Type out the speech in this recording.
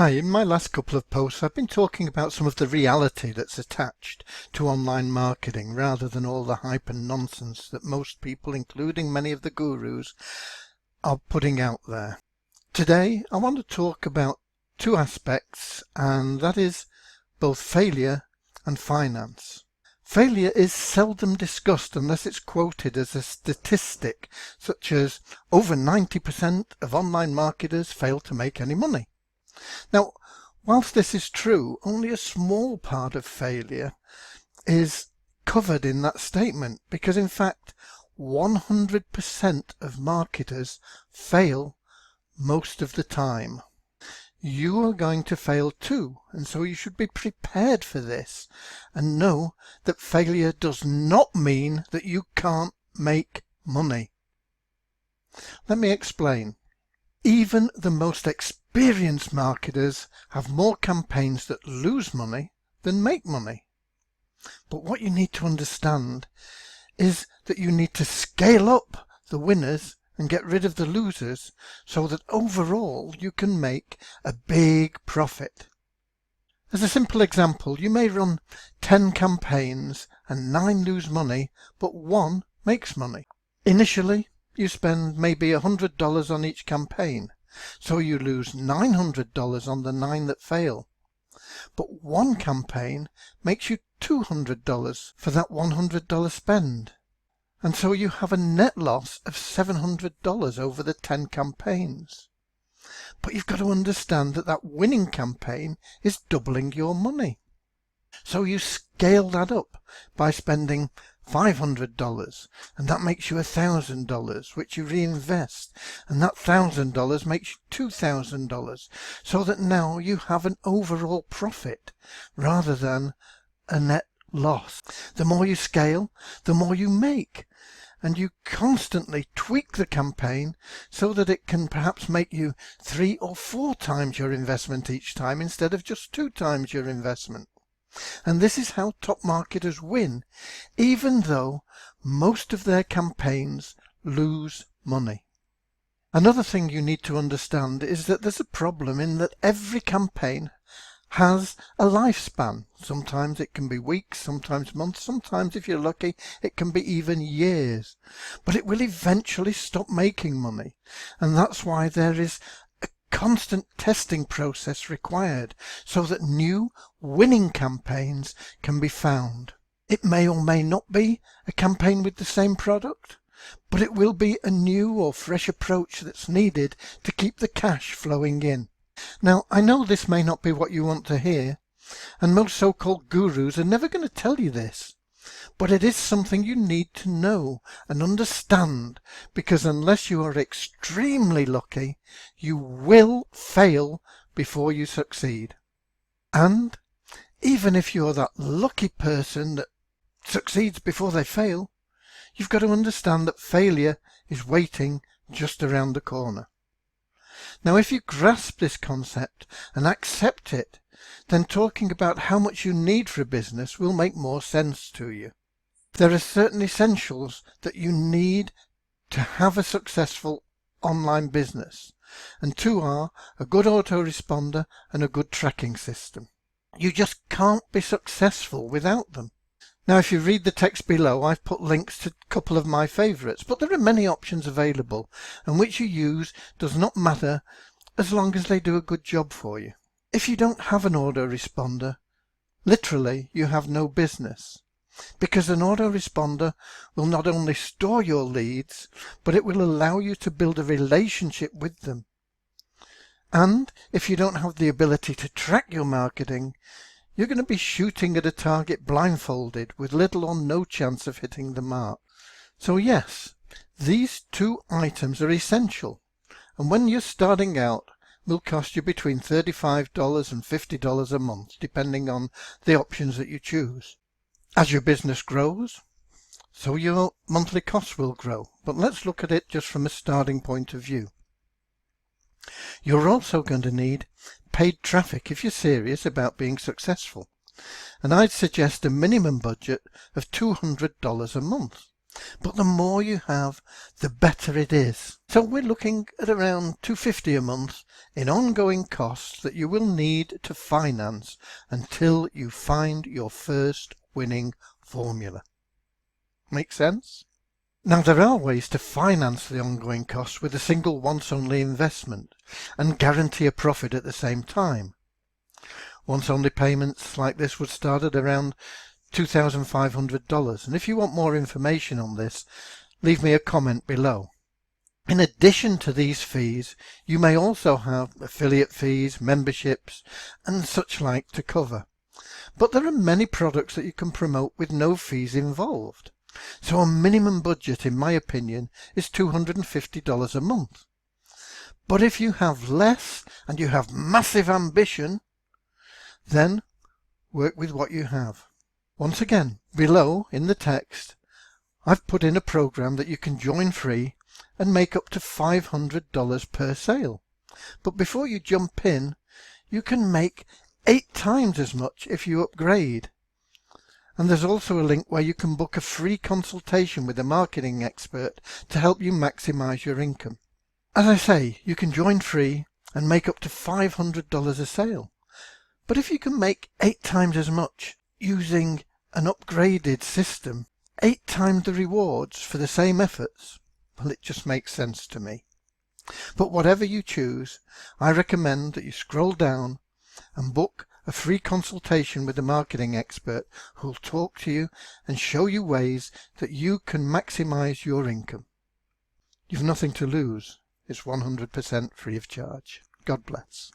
Hi, in my last couple of posts I've been talking about some of the reality that's attached to online marketing rather than all the hype and nonsense that most people, including many of the gurus, are putting out there. Today I want to talk about two aspects, and that is both failure and finance. Failure is seldom discussed unless it's quoted as a statistic, such as over 90% of online marketers fail to make any money. Now, whilst this is true, only a small part of failure is covered in that statement, because in fact 100% of marketers fail most of the time. You are going to fail too, and so you should be prepared for this and know that failure does not mean that you can't make money. Let me explain. Even the most experienced marketers have more campaigns that lose money than make money. But what you need to understand is that you need to scale up the winners and get rid of the losers so that overall you can make a big profit. As a simple example, you may run 10 campaigns and 9 lose money, but 1 makes money. Initially, you spend maybe $100 on each campaign, so you lose $900 on the 9 that fail. But 1 campaign makes you $200 for that $100 spend, and so you have a net loss of $700 over the 10 campaigns. But you've got to understand that that winning campaign is doubling your money. So you scale that up by spending $500, and that makes you $1,000, which you reinvest, and that $1,000 makes you $2,000, so that now you have an overall profit rather than a net loss. The more you scale, the more you make, and you constantly tweak the campaign so that it can perhaps make you 3 or 4 times your investment each time instead of just 2 times your investment. And this is how top marketers win, even though most of their campaigns lose money. Another thing you need to understand is that there's a problem in that every campaign has a lifespan. Sometimes it can be weeks, sometimes months, sometimes if you're lucky it can be even years. But it will eventually stop making money, and that's why there is constant testing process required so that new winning campaigns can be found. It may or may not be a campaign with the same product, but it will be a new or fresh approach that's needed to keep the cash flowing in. Now, I know this may not be what you want to hear, and most so-called gurus are never going to tell you this. But it is something you need to know and understand, because unless you are extremely lucky, you will fail before you succeed. And even if you're that lucky person that succeeds before they fail, you've got to understand that failure is waiting just around the corner. Now, if you grasp this concept and accept it, then talking about how much you need for a business will make more sense to you. There are certain essentials that you need to have a successful online business, and 2 are a good autoresponder and a good tracking system. You just can't be successful without them. Now, if you read the text below, I've put links to a couple of my favourites, but there are many options available, and which you use does not matter as long as they do a good job for you. If you don't have an autoresponder, literally you have no business, because an autoresponder will not only store your leads, but it will allow you to build a relationship with them. And if you don't have the ability to track your marketing, you're going to be shooting at a target blindfolded with little or no chance of hitting the mark. So yes, these 2 items are essential, and when you're starting out, will cost you between $35 and $50 a month, depending on the options that you choose. As your business grows, so your monthly costs will grow, but let's look at it just from a starting point of view. You're also going to need paid traffic if you're serious about being successful, and I'd suggest a minimum budget of $200 a month. But the more you have, the better it is. So we're looking at around $250 a month in ongoing costs that you will need to finance until you find your first winning formula. Make sense? Now there are ways to finance the ongoing costs with a single once-only investment and guarantee a profit at the same time. Once-only payments like this would start at around $2,500, and if you want more information on this, leave me a comment below. In addition to these fees, you may also have affiliate fees, memberships and such like to cover. But there are many products that you can promote with no fees involved. So a minimum budget, in my opinion, is $250 a month. But if you have less and you have massive ambition, then work with what you have. Once again, below in the text, I've put in a program that you can join free and make up to $500 per sale. But before you jump in, you can make 8 times as much if you upgrade. And there's also a link where you can book a free consultation with a marketing expert to help you maximize your income. As I say, you can join free and make up to $500 a sale. But if you can make 8 times as much using an upgraded system, 8 times the rewards for the same efforts, well, it just makes sense to me. But whatever you choose, I recommend that you scroll down and book a free consultation with a marketing expert who'll talk to you and show you ways that you can maximize your income. You've nothing to lose. It's 100% free of charge. God bless.